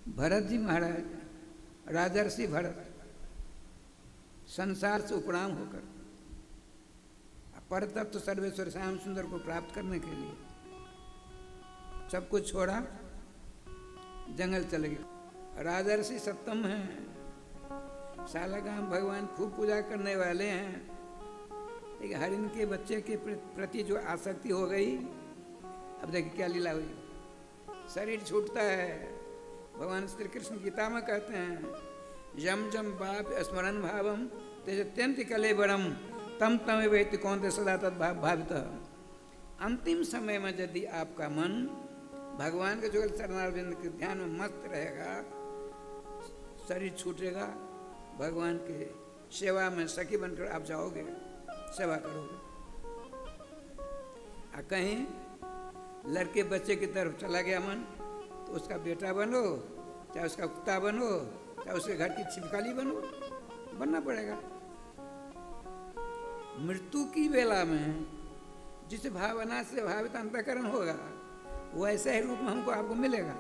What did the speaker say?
भरत जी महाराज, राजर्षि भरत, संसार से उपराम होकर परतत्व सर्वेश्वर श्याम सुंदर को प्राप्त करने के लिए सब कुछ छोड़ा, जंगल चले गए। राजर्षि सप्तम हैं, सालागाम भगवान खूब पूजा करने वाले हैं, लेकिन हरिण के बच्चे के प्रति जो आसक्ति हो गई, अब देखिए क्या लीला हुई, शरीर छूटता है। भगवान श्री कृष्ण गीता में कहते हैं, यम जम बाप स्मरण भावम तेजत्यंत कलेबरम तम तम वेति कौन सदा तद भावित। अंतिम समय में यदि आपका मन भगवान के जुगल चरणारविंद के ध्यान में मस्त रहेगा, शरीर छूटेगा, भगवान के सेवा में सखी बनकर आप जाओगे, सेवा करोगे। कहीं लड़के बच्चे की तरफ चला गया मन, तो उसका बेटा बनो, चाहे उसका कुत्ता बनो, चाहे उसके घर की छिपकली बनो, बनना पड़ेगा। मृत्यु की वेला में जिस भावना से भावित अंतःकरण होगा, वैसे ही रूप में हमको आपको मिलेगा।